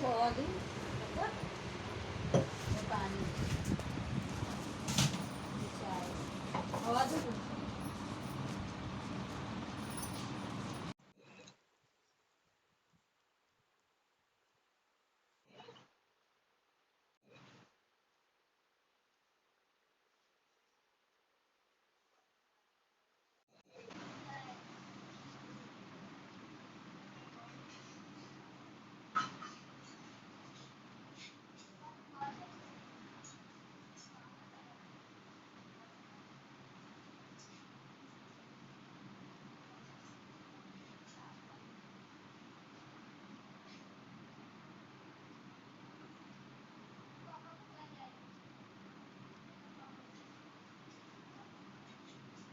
बहुत ही मतलब पानी चाय आवाज है कुछ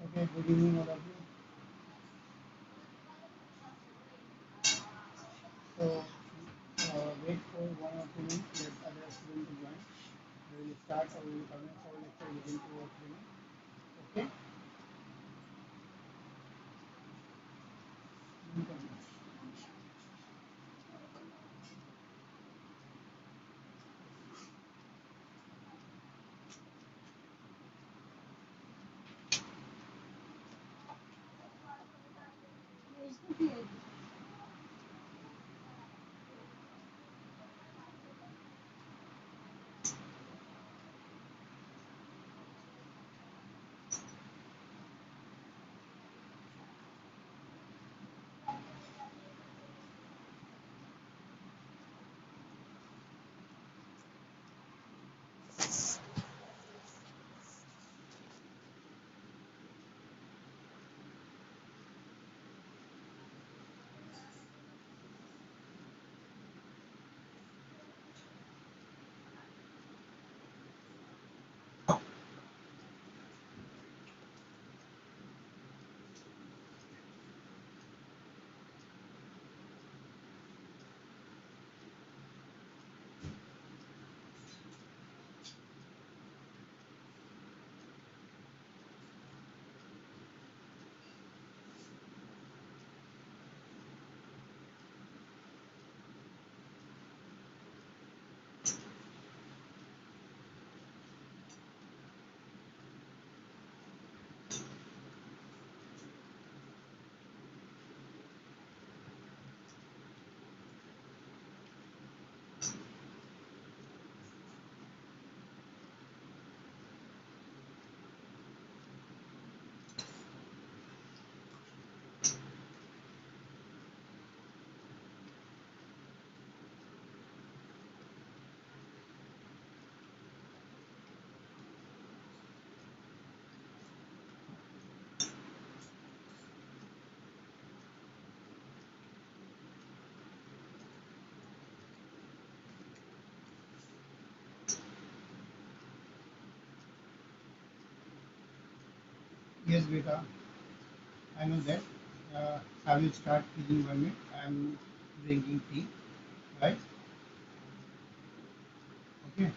Okay, good evening, all of you. So, wait for 1 or 2 minutes, let other students to join. We will start or we will commence our lecture within 2 or 3 minutes. Okay? Yes, beta, I know that. I will start within 1 minute. I am drinking tea, right? Okay.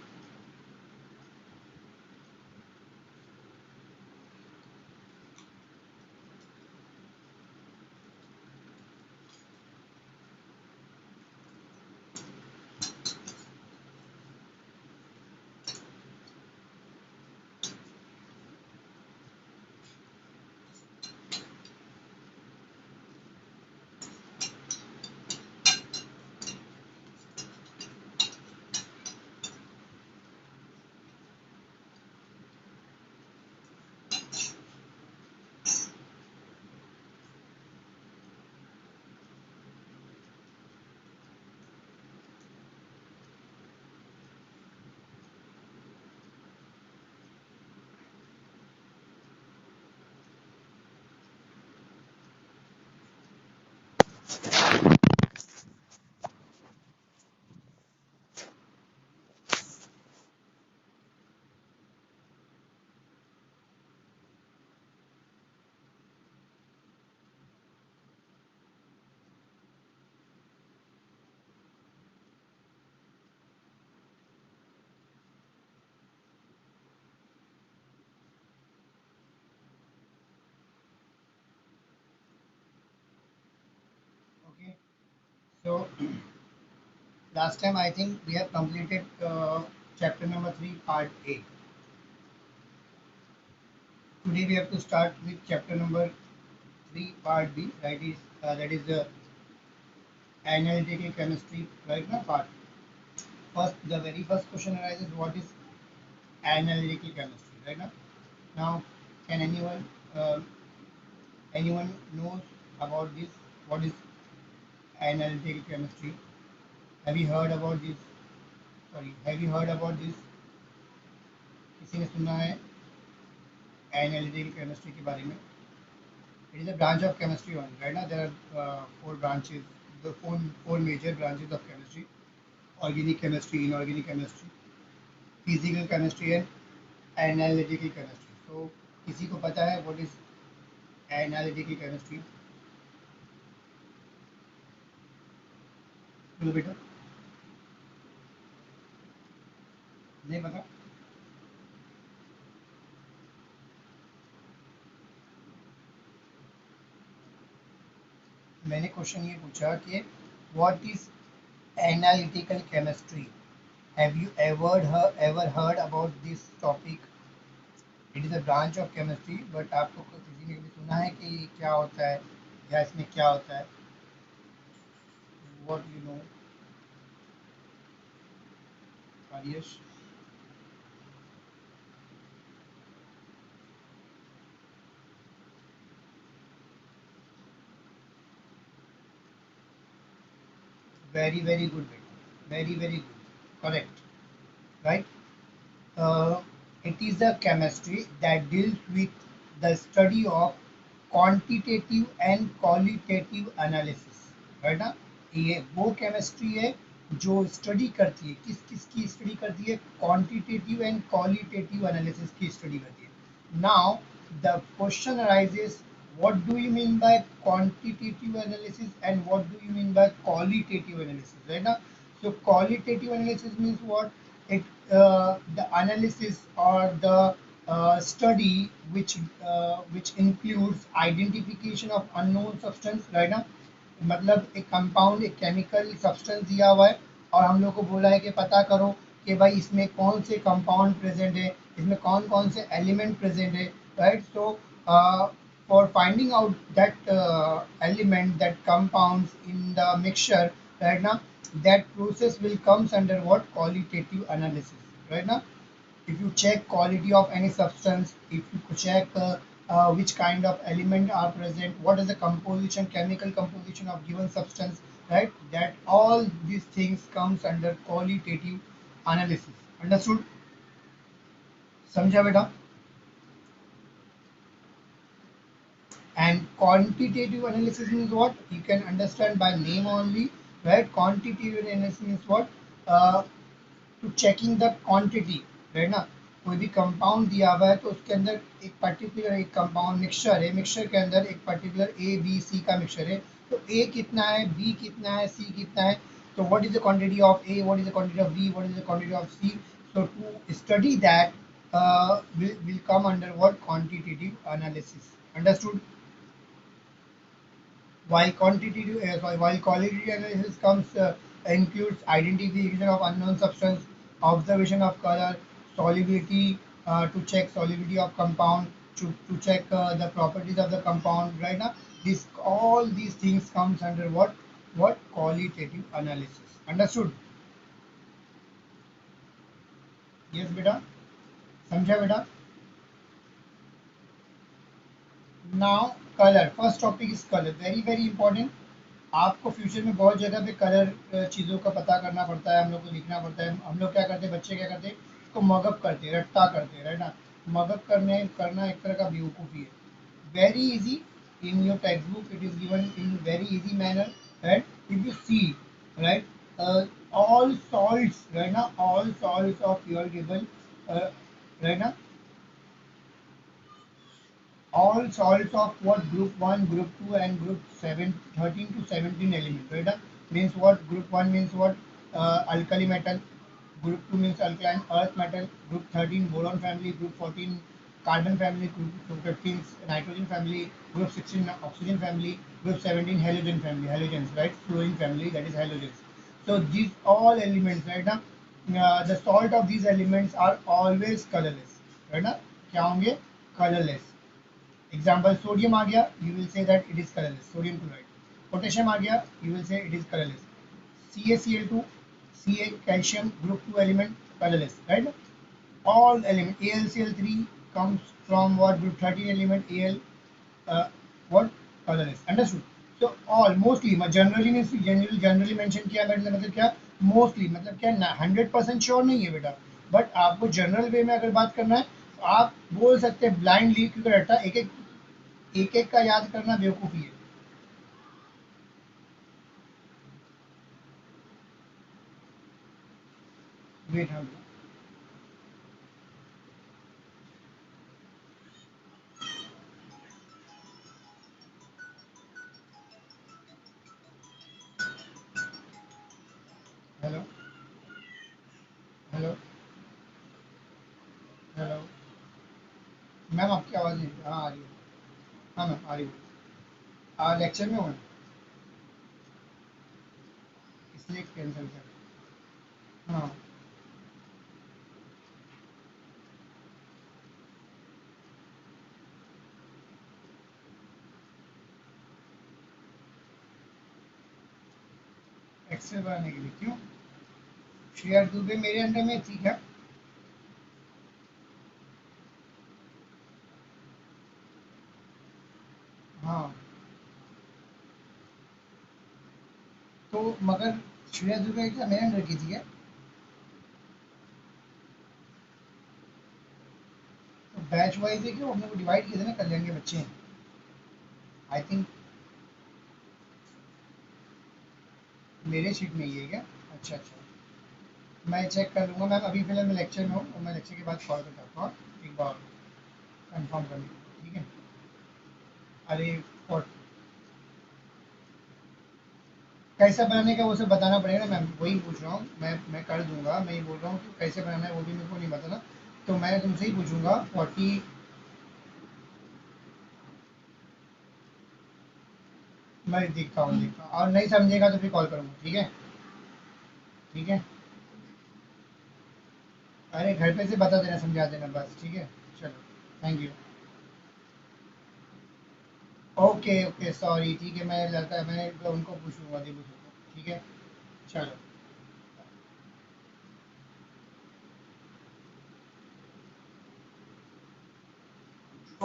Okay. So, Last time I think we have completed chapter number 3 part A. Today we have to start with chapter number 3 part B, that is the analytical chemistry, right now part. First, the very first question arises, what is analytical chemistry, right now? Now, can anyone knows about this? What is analytical chemistry? Have you heard about this? Sorry, have you heard about this? किसी ने सुना है analytical chemistry के बारे में? It is a branch of chemistry only, right now there are four branches, the four major branches of chemistry: organic chemistry, inorganic chemistry, physical chemistry, and analytical chemistry. So किसी को पता है what is analytical chemistry? बोलो बेटा, नहीं पता? मैंने question ये पूछा कि what is analytical chemistry? Have you ever heard about this topic? It is a branch of chemistry, but आपको किसी ने कभी सुना है कि क्या होता है या इसमें क्या होता है? What you know, Arish? Very good, बेटा. Very good. Correct. Right? Uh, it is a chemistry that deals with the study of quantitative and qualitative analysis. right ना? ये वो केमिस्ट्री है जो स्टडी करती है, किस की स्टडी करती है? क्वांटिटेटिव एंड क्वालिटेटिव एनालिसिस की स्टडी करती है. Now the question arises, what do you mean by quantitative analysis and what do you mean by qualitative analysis, right now? So qualitative analysis means what? It the analysis or the study which includes identification of unknown substance, right now? मतलब एक compound, एक chemical substance दिया हुआ है और हम लोग को बोला है कि पता करो कि भाई इसमें कौन से कंपाउंड प्रेजेंट है, इसमें कौन कौन से एलिमेंट प्रेजेंट है, right? So for finding out that element, that compounds in the mixture, right ना, that process will comes under what? Qualitative analysis, right now. If you check quality of any substance, if you check which kind of element are present, what is the composition, chemical composition of given substance, right? That all these things comes under qualitative analysis. Understood? समझा बेटा? And quantitative analysis means what? You can understand by name only, right? Quantitative analysis means what? To checking the quantity, right ना? कोई भी compound दिया हुआ है तो उसके अंदर एक पर्टिकुलर एक कंपाउंड मिक्सचर है, मिक्सचर के अंदर एक पर्टिकुलर ए बी सी का मिक्सचर है, तो ए कितना है, बी कितना है, सी कितना है, तो what is the quantity of A, what is the quantity of B, what is the quantity of C. So to study that will come under what? Quantitative analysis. Understood? While while qualitative analysis comes includes identification of unknown substance, observation of color, solubility, to check solubility of compound, to check the properties of the compound, right now. This all these things comes under what? Qualitative analysis. Understood? Yes beta, समझा बेटा? Now colour, first topic is colour, very important. आपको future में बहुत जगह पे colour चीज़ों का पता करना पड़ता है, हम लोग को लिखना पड़ता है. हम लोग क्या करते हैं, बच्चे क्या करते हैं, इसको मगअप करते हैं, रट्टा करते हैं, राइट ना? मगअप करना एक तरह का बेवकूफ़ी है. Very easy, in your textbook it is given in very easy manner, right? If you see, right, all salts, right now, all salts of your table, right now, all salts of what? Group 1, group 2 and group 7, 13 to 17 elements, right? Means what? Group 1 means what? Alkali metal. Group 2 means alkaline earth metal. Group 13 boron family. Group 14 carbon family. Group 15 nitrogen family. Group 16 oxygen family. Group 17 halogen family, halogens, right? Fluorine family, that is halogens. So these all elements, right now, the salt of these elements are always colorless, right now. क्या होंगे? Colorless. Example, sodium आ गया, you will say that it is colorless, sodium chloride. Potassium आ गया, you will say it is colorless. CaCl2, Ca, calcium, group 2 element, colorless, right? All element, AlCl3 comes from what? Group 13 element, Al, uh, what? Colorless. Understood? So all mostly, generally means generally mention किया मतलब क्या? Mostly मतलब क्या? 100% sure नहीं है बेटा, but आपको general वे में अगर बात करना है तो आप बोल सकते हैं ब्लाइंडली, क्योंकि डाटा एक एक का याद करना बेवकूफ़ी है. वेट हम हेलो हेलो हेलो मैम, आपकी आवाज़ नहीं. हाँ आ रही है. हाँ मैम आ रही है. लेक्चर में हूँ मैं, इसलिए कैंसिल कर. हाँ. एक्सेल बनाने के लिए क्यों? श्रेया दुबे मेरे अंडर में थी क्या? हाँ. तो मगर श्रेया दुबे क्या मेरे अंडर की थी क्या? तो बैच वाइज है कि वो अपने को डिवाइड किए थे ना, कल्याण के बच्चे हैं. आई थिंक मेरे शीट में ही है क्या? अच्छा अच्छा. मैं चेक कर लूँगा मैम, अभी फिलहाल मैं लेक्चर में हूँ और मैं लेक्चर के बाद कॉल कर करता हूँ एक बार कंफर्म कर लीजिए, ठीक है? अरे और कैसे बनाने का वो सब बताना पड़ेगा ना मैम, वही पूछ रहा हूँ. मैं कर दूंगा, मैं ये बोल रहा हूँ कि कैसे बनाना है वो भी मेरे को नहीं बताना. तो मैं तुमसे ही पूछूंगा 40. मैं देखता हूँ और नहीं समझेगा तो फिर कॉल करूँगा, ठीक है? ठीक है. अरे घर पे से बता देना, समझा देना बस, ठीक है? चलो. Thank you. Okay okay sorry, ठीक है, मैं लड़का मैं उनको पूछूंगा, दिबू को, ठीक है? चलो.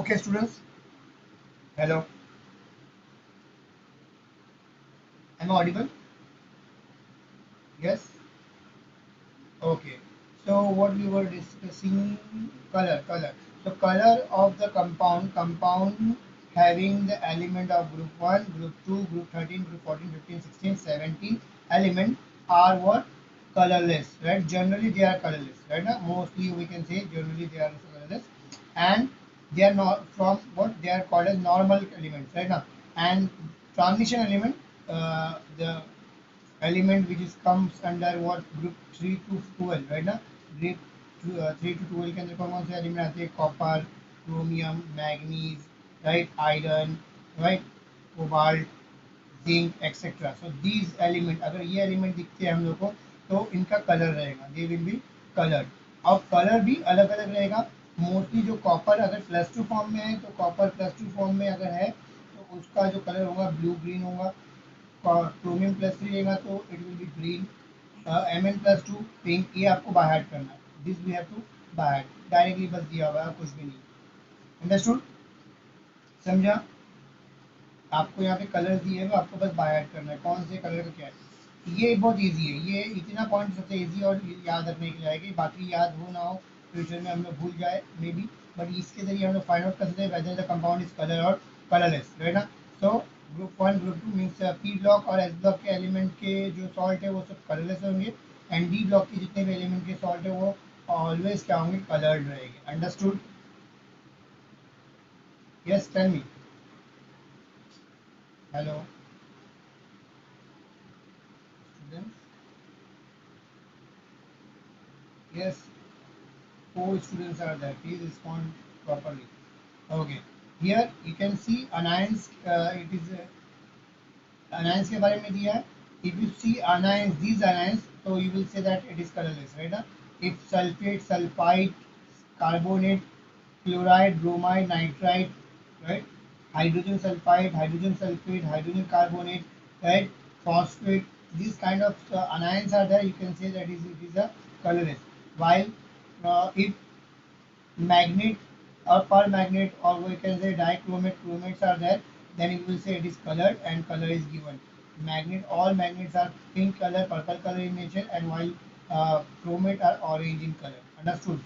Okay students. Hello. Am I audible? Yes. Okay. So what we were discussing, color. So color of the compound having the element of group 1, group 2, group 13, group 14, 15, 16, 17 element are what? Colorless, right? Generally they are colorless, right? Now, mostly we can say generally they are colorless, and they are not from what they are called as normal elements, right? Now, and transition element, the element which is comes under what? Group 3 to 12, right? ना group 3 to 12 के अंदर कौन कौन से element आते हैं? Copper, chromium, manganese, right, iron, right, cobalt, zinc etcetera. So these element, अगर ये एलिमेंट दिखते हैं हम लोग को तो इनका कलर रहेगा, दे विल बी कलर्ड. और कलर भी अलग अलग रहेगा. मोस्टली जो कॉपर अगर प्लस टू फॉर्म में है तो कॉपर प्लस टू फॉर्म में अगर है तो उसका जो कलर होगा ब्लू ग्रीन होगा. क्रोमियम प्लस थ्री लेगा तो it will be green. M N plus two pink. ये आपको बाय हार्ट करना है, this we have to by heart, directly बस दिया हुआ है, कुछ भी नहीं. अंडरस्टूड? समझा? आपको यहाँ पे कलर दिए हुए, आपको बस बाय हार्ट करना है कौन से कलर का क्या है. ये बहुत इजी है, ये इतना पॉइंट सबसे इजी और याद रखने के लिए आएगी. बाकी याद हो ना हो, फ्यूचर में हम लोग भूल जाए मे बी, बट इसके जरिए हम लोग फाइंड आउट कर सकते हैं whether the compound is colour और कलरलेस, राइट ना? So group one group two means P block और एस ब्लॉक के एलिमेंट के जो सॉल्ट है वो सब कलरलेस होंगे, एंड डी ब्लॉक के जितने भी एलिमेंट के सॉल्ट है वो ऑलवेज क्या होंगे? कलर्ड रहेंगे. Understood? Yes tell me. Hello students. Yes. Four students are there. Please respond properly. Okay. Here you can see anions. It is anions के बारे में दिया है. if you see anions, these anions, so you will say that it is colorless, right? If sulfate, sulfide, carbonate, chloride, bromide, nitrite, right? Hydrogen sulfide, hydrogen sulfate, hydrogen carbonate, right? Phosphate, these kind of anions are there. You can say that it is a colorless. While if magnet or permanganate or we can say dichromate chromates are there, then you will say it is colored and color is given. Magnet, all magnets are pink color, purple color in nature, and while chromate are orange in color. Understood?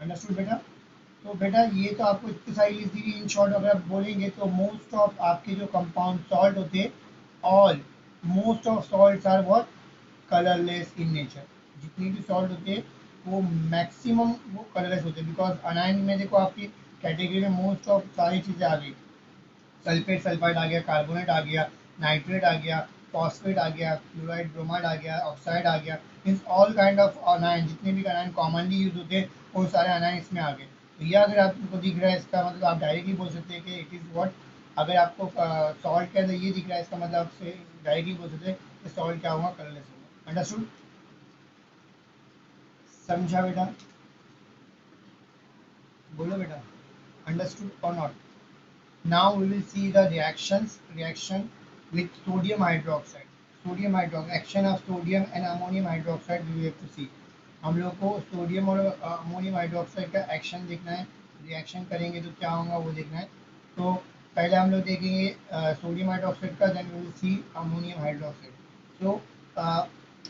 Understood बेटा. तो बेटा ये तो आपको इतनी सारी list the in short अगर आप बोलेंगे तो मोस्ट ऑफ आपके जो कंपाउंड सॉल्ट होते हैं all most of salts are what colourless in nature. जितनी भी सॉल्ट होते हैं वो मैक्सिमम वो कलरलेस होते हैं बिकॉज अनायन में देखो आपकी कैटेगरी में मोस्ट ऑफ सारी चीज़ें आ गई. सल्फेट सल्फाइड आ गया, कार्बोनेट आ गया, नाइट्रेट आ गया, फॉस्फेट आ गया, क्लोराइड ब्रोमाइड आ गया, ऑक्साइड आ गया. मीन्स ऑल काइंड ऑफ अनायन जितने भी अनायन कॉमनली यूज होते हैं वो सारे अनायन इसमें आ गए. तो ये अगर आपको दिख रहा है इसका मतलब आप डायरेक्टली बोल सकते हैं कि इट इज़ व्हाट. अगर आपको सॉल्ट के अंदर ये दिख रहा है इसका मतलब आपसे डायरेक्टली बोल सकते हैं कि सॉल्ट क्या होगा, कलरलेस होगा. अंडरस्टूड? समझा बेटा? बोलो बेटा. अंडरस्टूड और not? Now we will see the reaction with sodium hydroxide. Sodium hydroxide, action of sodium and ammonium hydroxide we have to see. हम लोग को सोडियम और अमोनियम हाइड्रोक्साइड का एक्शन देखना है. रिएक्शन करेंगे तो क्या होगा वो देखना है. तो पहले हम लोग देखेंगे सोडियम हाइड्रोक्साइड का, then we will see ammonium hydroxide. So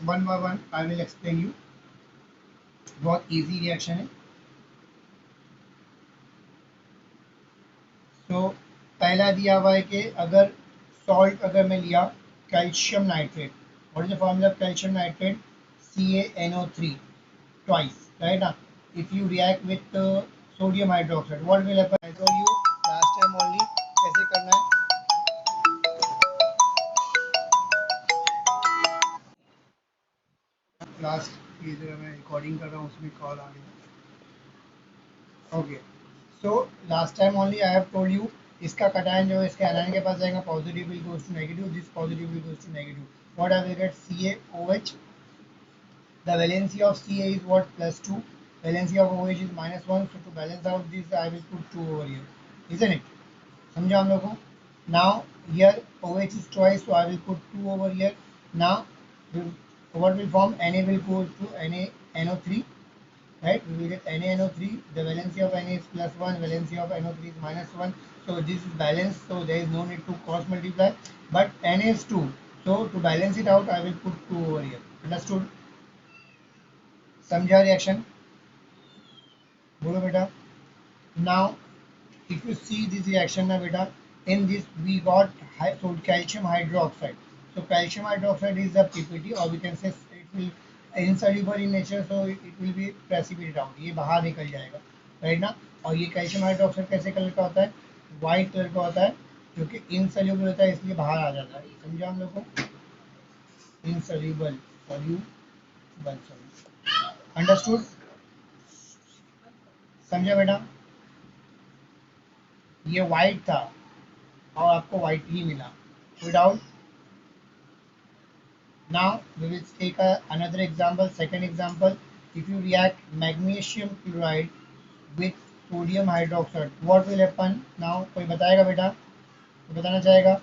one by one I will explain you. बहुत इजी रिएक्शन है. तो पहला दिया हुआ है कि अगर सॉल्ट अगर मैं लिया calcium nitrate, what is the formula of calcium nitrate? CaNO3 twice, right ना. If you react with sodium hydroxide what will happen? I told you last time only कैसे करना है. लास्ट ये जो मैं रिकॉर्डिंग कर रहा हूँ उसमें कॉल आ गया. Okay. So last time only I have told you इसका कटायन जो है इसके एनायन के पास जाएगा, positive will goes to negative, this positive will goes to negative. What I will get? CaOH. The valency of Ca is what? +2. Valency of OH is -1. So to balance out this I will put 2 over here, isn't it? समझा हम लोग को? Now here OH is twice, so I will put 2 over here. Now what will form? Na will go to NaNO3, right? We will get NaNO3. The valency of Na is +1, valency of NO3 is -1. So this is balanced, so there is no need to cross multiply. But Na is 2, so to balance it out, I will put 2 over here. Understood? समझा reaction? बोलो बेटा. Now if you see this reaction ना बेटा, in this we got so calcium hydroxide. So calcium hydroxide is the PPT, or we can say it will insoluble in nature, so it will be precipitate out. ये बाहर निकल जाएगा, right ना. और ये calcium hydroxide कैसे colour का होता है? वाइट कलर का होता है, क्योंकि इनसल्यूबल होता है इसलिए बाहर आ जाता है. समझा हम लोग को? इनसल्यूबल, सॉल्यूबल. अंडरस्टूड? समझा बेटा? ये वाइट था और आपको वाइट ही मिला. Without. Now we will take another example, second example. If you react magnesium chloride with sodium hydroxide, what will happen? Now कोई बताएगा बेटा? कोई बताना चाहेगा?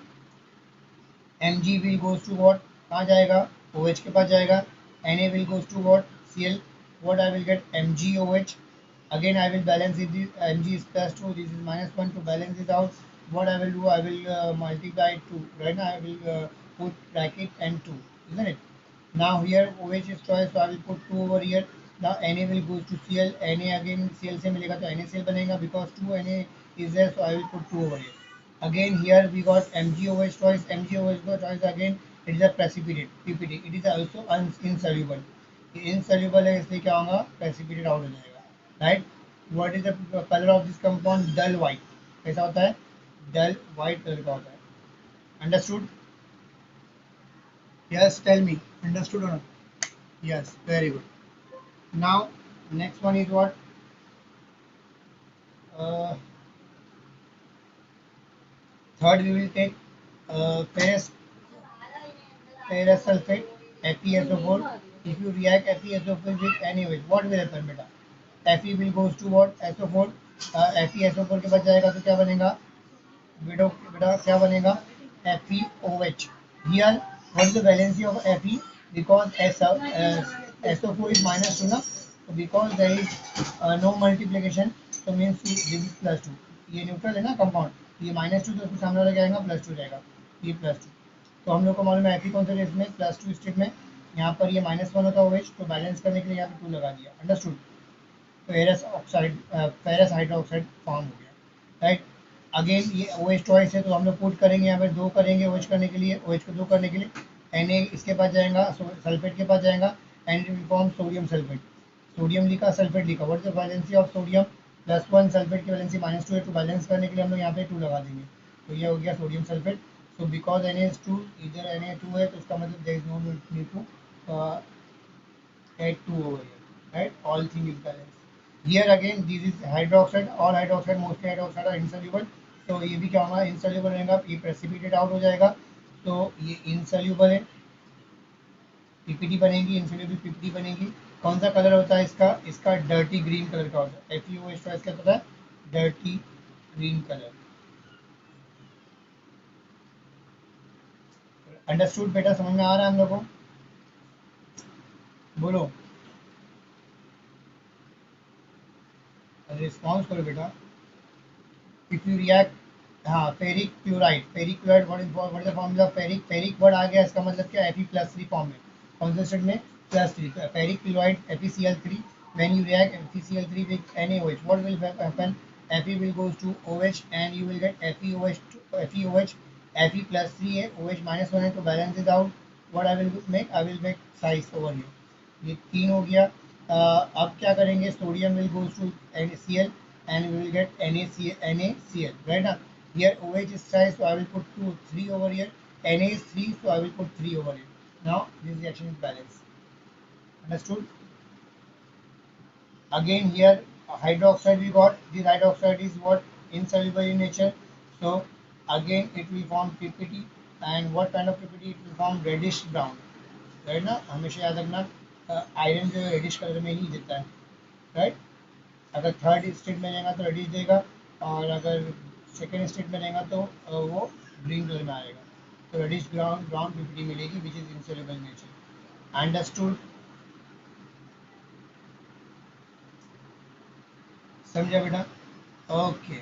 Mg will goes to what? कहाँ जाएगा? OH के पास जाएगा. Na will goes to what? Cl. What I will get? MgOH. Again I will balance it. This Mg is +2, this is -1. To balance it out, what I will do? I will multiply it 2. Right now I will put bracket and 2, isn't it? Now here OH is choice, so I will put 2 over here. Now Na will go to Cl. Na again Cl से मिलेगा तो NaCl बनेगा, because 2 Na is there, so I will put 2 over here. Again here we got MgOH twice, MgOH twice again. It is a precipitate, PPT. It is also insoluble. Insoluble है इसलिए क्या होगा? Precipitate out हो जाएगा, right? What is the color of this compound? Dull white. कैसा होता है? Dull white color का होता है. Understood? Yes, tell me. Understood or not? Yes, very good. Now next one is what? Uh, Third we will take ferrous ferrous sulfate FeSO4. If you react FeSO4 with NaOH, what will happen बेटा? Fe will goes to what? SO4. FeSO4 के बाद जाएगा तो क्या बनेगा बेटा? बेटा क्या बनेगा? FeOH. Here, what is the valency of Fe? Because SO4 is -2 ना, so because there is no multiplication, so means this is +2. ये न्यूट्रल है ना कंपाउंड, ये -2 तो उसके सामने वाला क्या आएगा +2 जाएगा, ये +2. तो हम लोग को मालूम है Fe कौन सा केस में +2 स्टेट में, यहाँ पर ये -1 होता है OH, तो बैलेंस करने के लिए यहाँ पे 2 लगा दिया. Understood? Ferrous oxide, ferrous hydroxide form हो गया. राइट. अगेन ये OH चॉइस है तो हम लोग पुट करेंगे यहाँ पे 2 करेंगे OH करने के लिए, OH को 2 करने के लिए. Na इसके पास जाएगा, सल्फेट के पास जाएगा and it will form sodium sulphate. Sodium लिखा, सल्फेट लिखा. What is the valency of sodium? +1. Sulphate की वैलेंसी -2 है, तो बैलेंस करने के लिए हम लोग यहाँ पे 2 लगा देंगे, तो ये हो गया sodium sulphate. So because Na2, इधर Na2 है तो इसका मतलब there is no need to add 2 over here. Right, all thing is balanced. Here again this is hydroxide, all hydroxide, mostly hydroxide are insoluble, तो ये भी क्या होगा insoluble रहेगा, ये precipitate out हो जाएगा, तो ये insoluble है, PPT बनेगी, insoluble PPT बनेगी. कौन सा कलर होता है इसका? इसका डर्टी ग्रीन कलर का होता है. FeOH का इसका पता है, डर्टी ग्रीन कलर. अंडरस्टूड बेटा? समझ में आ रहा है हम लोगों को? बोलो, रिस्पॉन्स करो बेटा. इफ यू रिएक्ट, हाँ, ferric chloride, what is the formula of ferric? Ferric word आ गया, इसका मतलब क्या? Fe+3 फॉर्म में, कौन से स्टेट में? +3. Ferric chloride FeCl3. When you react FeCl3 with NaOH, what will happen? Fe will goes to OH and you will get FeOH. Fe+3 है, OH -1 है, तो balance is out. What I will make? I will make size over here. ये 3 हो गया. अब क्या करेंगे? Sodium will goes to Cl and we will get NaCl, right? Now here OH is size, so I will put 3 over here. Na is 3, so I will put 3 over here. Now this reaction is balanced. Understood? Again here hydroxide we got. This hydroxide is what? Insoluble in nature, so again it will form PPT. And what kind of PPT? It will form reddish brown, right? ना हमेशा याद रखना, iron जो reddish colour में ही देता है, right? अगर third state में रहेगा तो रेडिश देगा, और अगर सेकेंड स्टेट में रहेगा तो वो ग्रीन कलर में आएगा. तो रेडिश ब्राउन PPT मिलेगी which is insoluble nature. Understood? समझा बेटा? Okay,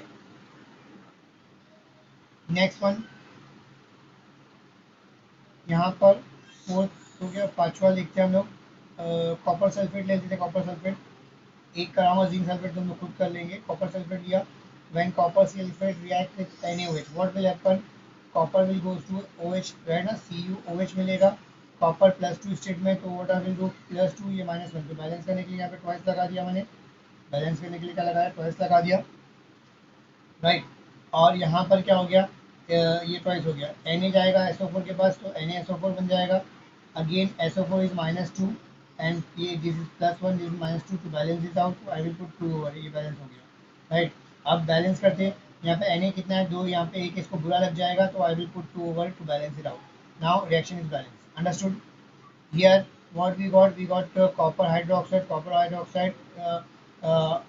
next one. यहाँ पर फोर्थ हो गया, पांचवा लिखते हैं हम लोग. कॉपर सल्फेट ले लेते हैं. कॉपर सल्फेट, एक करामा जिंक सल्फेट तुम लोग खुद कर लेंगे. कॉपर सल्फेट लिया. When copper sulphate react with NaOH, what will happen? Copper will goes to OH, है ना, CuOH मिलेगा. कॉपर +2 स्टेट में, तो व्हाट आई विल डू? +2, ये -1, तो बैलेंस करने के लिए यहाँ पे ट्वाइस लगा दिया मैंने. बैलेंस करने के लिए क्या लगाया? ट्वाइस लगा दिया, राइट. और यहाँ पर क्या हो गया? ये ट्वाइस हो गया. Na जाएगा SO4 के पास, तो NaSO4 बन जाएगा. अगेन SO4 इज -2 एंड ये this is +1, this is -2, to balance is out. I will put 2 over, ये बैलेंस हो गया, राइट. अब बैलेंस करते हैं. यहाँ पे Na कितना है? 2. यहाँ पे एक इसको बुरा लग जाएगा, तो I will put 2 over to balance it out. Now reaction is balance. Understood? Here what we got? We got copper hydroxide,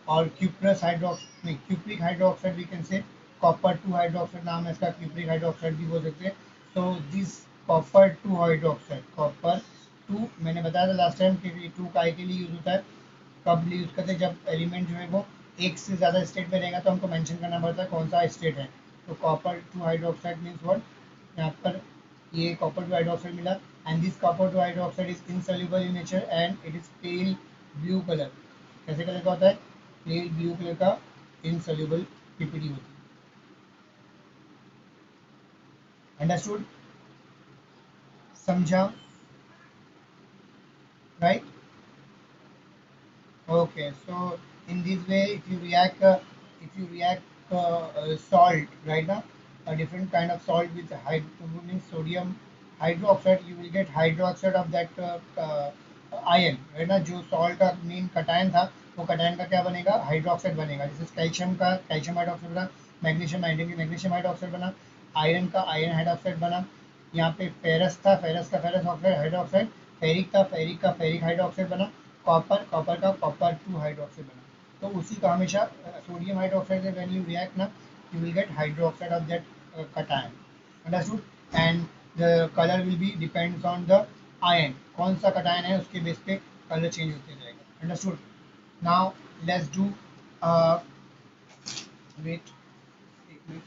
or cuprous hydroxide, cupric hydroxide we can say. Copper 2 hydroxide नाम है इसका, cupric hydroxide भी बोल सकते हैं. So this copper 2 hydroxide, copper 2, मैंने बताया था लास्ट टाइम कि 2 काय के लिए यूज होता है. कब यूज करते हैं? जब एलिमेंट जो है वो एक से ज़्यादा स्टेट में रहेगा, तो हमको मेंशन करना पड़ता है कौन सा स्टेट है. तो कॉपर 2 हाइड्रोक्साइड मीन्स व्हाट? यहाँ पर ये कॉपर 2 हाइड्रोक्साइड मिला. And this copper 2 hydroxide is insoluble in nature and it is pale blue colour. कैसे कलर का होता है? पेल ब्लू कलर का इनसॉल्युबल PPT होती है. अंडरस्टूड? समझा? Right. Okay, so in this way, if you react salt, right now, a different kind of salt with means sodium hydroxide, you will get hydroxide of that ion, right ना. जो salt का main cation था, वो cation का क्या बनेगा? Hydroxide बनेगा. जैसे कैल्शियम का कैल्शियम हाइड्रोक्साइड बना, मैग्नीशियम हाइड्रोक्साइड बना, आयरन का आयरन हाइड्रोक्साइड बना. यहाँ पे फेरस था, फेरस का फेरस ऑक्साइड हाइड्रोक्साइड, फेरिक था, फेरिक का फेरिक हाइड्रोक्साइड बना, कॉपर, कॉपर का कॉपर 2 हाइड्रोक्साइड बना। तो उसी का हमेशा सोडियम हाइड्रोक्साइड से व्हेन यू रिएक्ट ना, you will get hydroxide of that cation. Understood? And the color will be depends on the ion. कौन सा cation है उसके बेस पे कलर चेंज होते जाएगा. Understood? Now let's do uh, wait एक minute.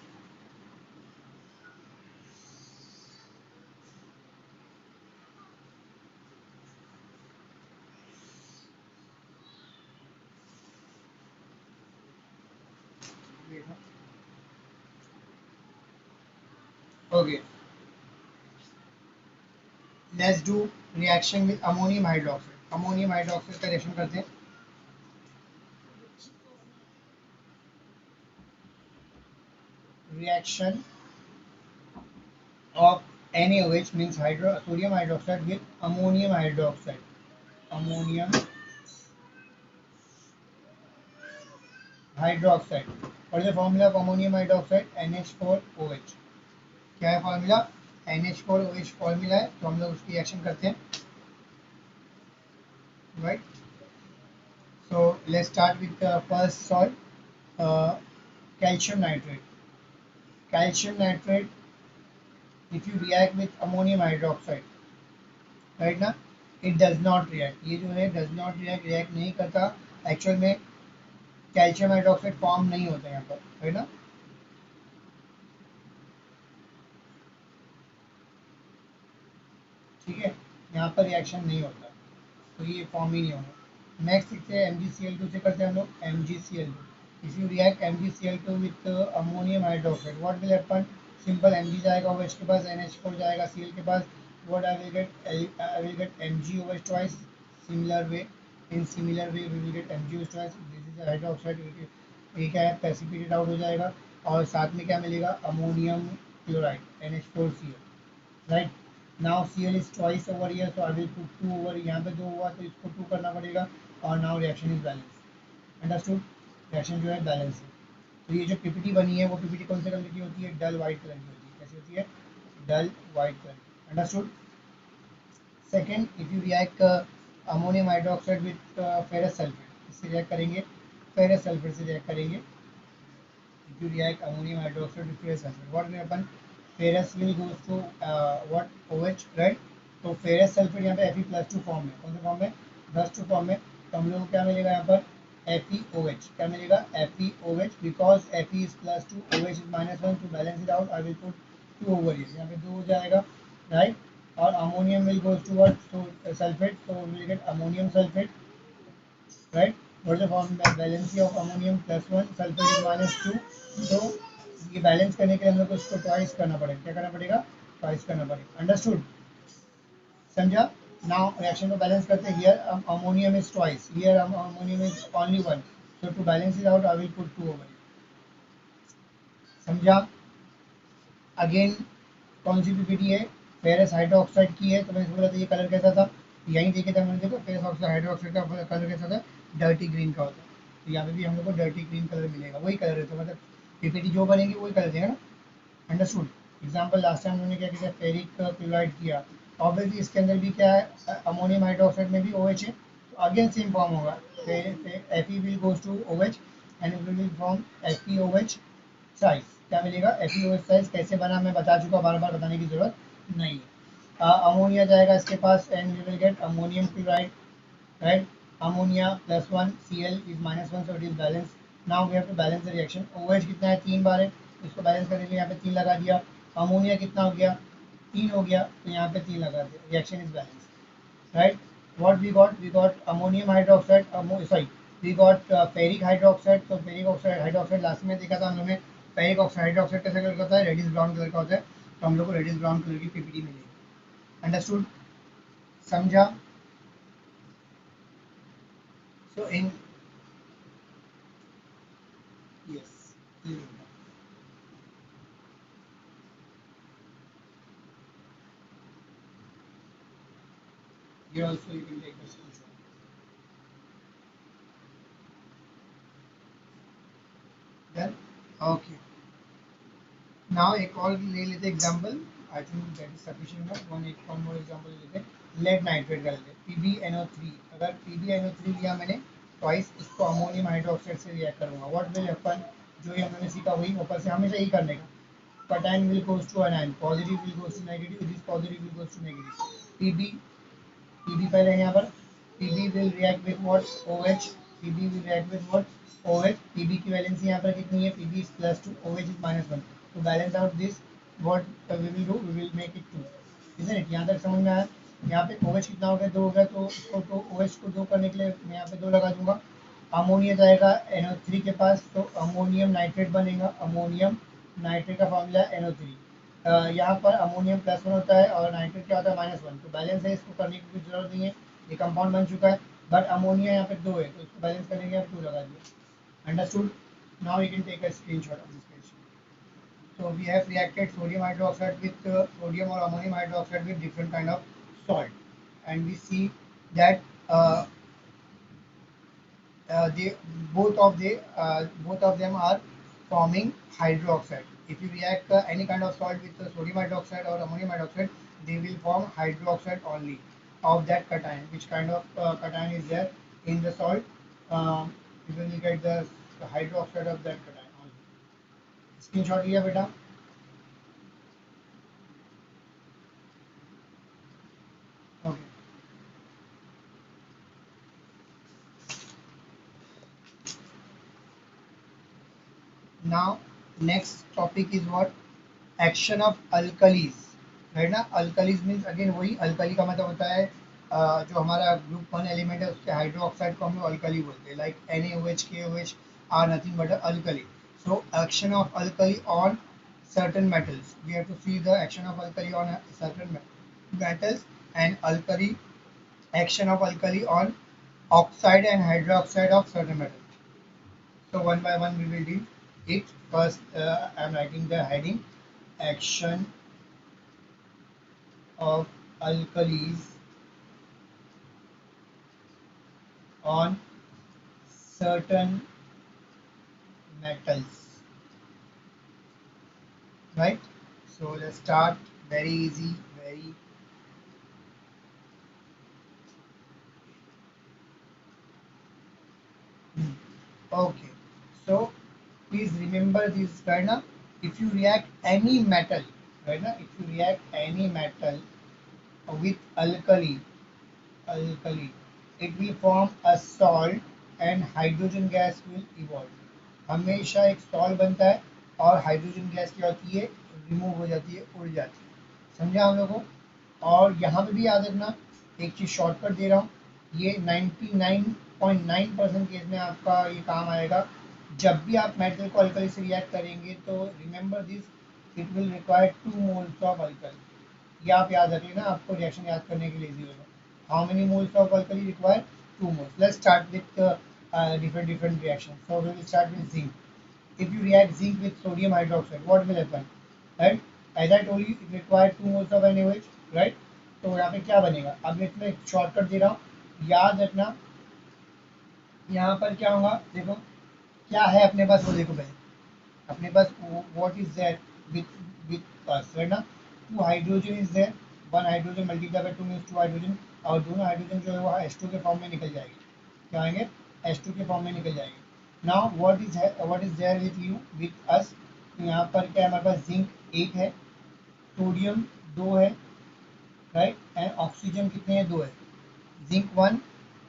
Okay, let's do reaction with ammonium hydroxide. Ammonium hydroxide का reaction करते हैं. Reaction of NaOH means sodium hydroxide with ammonium hydroxide. Ammonium hydroxide. What is the formula of ammonium hydroxide? NH4OH. क्या है formula? NH4OH formula है, तो हम लोग उसकी रिएक्शन करते हैं, right. So let's start with the first salt, calcium nitrate. Calcium nitrate, if you react with ammonium hydroxide, right ना, it does not react. ये जो है does not react, react नहीं करता. एक्चुअल में कैल्शियम हाइड्रोक्साइड फॉर्म नहीं होता यहाँ पर, है ना. ठीक है, यहाँ पर रिएक्शन नहीं होता, तो ये फॉर्म ही नहीं होगा. नेक्स्ट सीखते हैं MgCl2 से करते हैं हम लोग. MgCl2, if you react MgCl2 with ammonium hydroxide, what will happen? Simple Mg जाएगा OH के पास, NH4 जाएगा Cl के पास, what I will get MgOH twice. Similar way, in similar way we will get MgOH twice. This is a hydroxide, ये क्या है, precipitate out हो जाएगा, और साथ में क्या मिलेगा? Ammonium chloride NH4Cl, right. Now Cl is twice over here, so I will put 2 over. यहाँ पे 2 हुआ तो इसको 2 करना पड़ेगा, और now reaction is balance. Understood? Reaction जो है बैलेंस है. तो ये जो पीपीटी बनी है, वो पीपीटी कौन से कलर की होती है? डल वाइट कलर की होती है. कैसी होती है? Dull white colour. Understood? Second, if you react ammonium hydroxide with ferrous sulphate, इससे रिएक्ट करेंगे, फेरस सल्फेट से रिएक्ट करेंगे. If you react ammonium hydroxide with ferrous sulfate, what will happen? Ferrous will goes to what? OH, right? तो ferrous sulphate यहाँ पे Fe+2 form में, कौन सा फॉर्म में? +2 फॉर्म में. तो हम लोग को क्या मिलेगा यहाँ पर? FeOH. क्या मिलेगा? FeOH, because Fe is +2, OH is -1. to balance it out I will put 2 over here. यहाँ पे 2 हो जाएगा, राइट. और ammonium will goes to what? So sulfate, so we will get ammonium sulfate, right. What is the form valency of ammonium? +1, sulfate is -2. तो ये balance करने के लिए हम लोग को इसको ट्वाइस करना पड़ेगा. क्या करना पड़ेगा? ट्वाइस करना पड़ेगा. अंडरस्टूड? समझा? नाउ रिएक्शन को बैलेंस करते हैं. Here ammonium is twice, here ammonium is only 1. So to balance it out I will put 2 over. समझा? अगेन कौन सी पीपीटी है? फेरस हाइड्रोक्साइड की है. तो मैंने बोला था ये कलर कैसा था, यहीं देखे थे मैंने. देखो फेरस ऑक्साइड हाइड्रोक्साइड का कलर कैसा था? डर्टी ग्रीन का होता है. तो यहाँ पे भी हम लोग को डर्टी ग्रीन कलर मिलेगा. वही कलर है, तो मतलब पीपीटी जो बनेगी वही कलर देगा ना. अंडरस्टूड? एग्जाम्पल लास्ट टाइम उन्होंने क्या किया? फेरिक क्लोराइड किया. ऑब्वियसली इसके अंदर भी क्या है? अमोनियम हाइड्रोक्साइड में भी OH है, तो अगेन सेम फॉर्म होगा. Fe will goes to OH and it will form FeOH size. क्या मिलेगा? FeOH size. कैसे बना मैं बता चुका, बार बार बताने की जरूरत नहीं है. अमोनिया जाएगा इसके पास and we will get ammonium chloride, right. Ammonia +1, Cl is -1, so it is balanced. Now we have to balance the reaction. OH कितना है? 3 बार है, इसको बैलेंस करने के लिए यहाँ पे 3 लगा दिया. अमोनिया कितना हो गया? 3 हो गया, तो यहाँ पे 3 लगा दिया. Reaction is balance, right. what we got ammonium hydroxide, sorry, we got ferric hydroxide. तो फेरिक ऑक्साइड हाइड्रोक्साइड लास्ट में देखा था हम लोग ने. फेरिक ऑक्साइड हाइड्रोक्साइड कैसा कलर का होता है? रेडिश ब्राउन कलर का होता है. तो हम लोग को रेडिश ब्राउन कलर की पीपीटी मिलेगी. अंडरस्टूड? समझा? सो in yes, here also you can take the screenshot. Done? Okay. Now एक और ले लेते example. I think that is sufficient ना। वन मोर एग्जांपल लेते हैं, लेड नाइट्रेट का लेते हैं, PbNO3। अगर PbNO3 लिया मैंने ट्वाइस, इसको अमोनियम हाइड्रोक्साइड से रिएक्ट करूंगा, व्हाट विल हैपन? जो ये हमने सीखा वही ऊपर से हमेशा यही करने का। cation will goes to anion, positive will goes to negative, this positive will goes to negative। Pb पहले यहाँ पर Pb will react with what? OH। Pb will react with what? OH। Pb की वैलेंसी यहाँ पर कितनी है? Pb is +2, OH is -1। to balance out this, what we will do? We will make it 2, isn't it? यहाँ तक समझ में आया? यहाँ पे OH कितना हो गया? 2 हो गया, तो इसको तो OH को 2 करने के लिए मैं यहाँ पे 2 लगा दूंगा। अमोनिया जाएगा NO3 के पास, तो अमोनियम नाइट्रेट बनेगा। अमोनियम नाइट्रेट का फॉर्मूला NO3। यहाँ पर अमोनियम +1 होता है और नाइट्रेट क्या होता है? -1। तो बैलेंस है, इसको करने की कुछ जरूरत नहीं है, ये कंपाउंड बन चुका है। बट अमोनिया यहाँ पे 2 है, तो इसको बैलेंस करने के लिए 2 लगा दिया। Understood? Now you can take a screenshot of this page. So we have reacted sodium hydroxide with sodium or ammonium hydroxide with different kind of salt, and we see that they both of them are forming hydroxide. If you react any kind of salt with sodium hydroxide or ammonium hydroxide, they will form hydroxide only of that cation. Which kind of cation is there in the salt? You will get the hydroxide of that cation only. Screenshot लिया बेटा? Okay. Now next topic is what? Action of alkalis, है ना? Alkalis means again वही, alkali का मतलब होता है जो हमारा ग्रुप 1 एलिमेंट है उसके हाइड्रोक्साइड को हम लोग अल्कली बोलते हैं, like NaOH KOH are nothing but alkali. So action of alkali on certain metals, we have to see the action of alkali on certain metals, and alkali action of alkali on oxide and hydroxide of certain metals. So one by one we will deal it. First I am writing the heading, action of alkalis on certain metals, right? So let's start. Very easy, very okay. So please remember this, right now? If you react any metal, right now, if you react any metal with alkali, it will form a salt and hydrogen gas will evolve. हमेशा एक salt बनता है और hydrogen gas क्या होती है? Remove हो जाती है, उड़ जाती है। समझा हम लोगों को? और यहाँ पे भी याद रखना, एक चीज़ शॉर्टकट दे रहा हूँ, ये 99.9% केस में आपका ये काम आएगा। जब भी आप मेटल को अल्कली से रिएक्ट करेंगे तो remember this, it will require 2 moles of alkali. ये आप याद रख लेना, आपको रिएक्शन याद करने के लिए इजी होगा। How many moles of alkali require? 2 moles. Let's start with different reactions. So we will start with zinc. If you react zinc with sodium hydroxide, what will happen? Right? As I told you, it requires 2 moles of NaOH. Right? तो यहाँ पे क्या बनेगा? अब इसमें एक shortcut दे रहा हूँ, याद रखना। यहाँ पर क्या होगा? देखो क्या है अपने पास, वो देखो पहले अपने पास what is there with us, right ना? 2 hydrogen is there, 1 hydrogen multiply by 2 means 2 hydrogen, और दोनों हाइड्रोजन जो है वो H2 के फॉर्म में निकल जाएंगे। क्या आएंगे? H2 के फॉर्म में निकल जाएंगे। Now what is there with you, with us? तो यहाँ पर क्या है हमारे पास? जिंक 1 है, सोडियम 2 है, राइट, एंड ऑक्सीजन कितने हैं? 2 है। Zinc 1,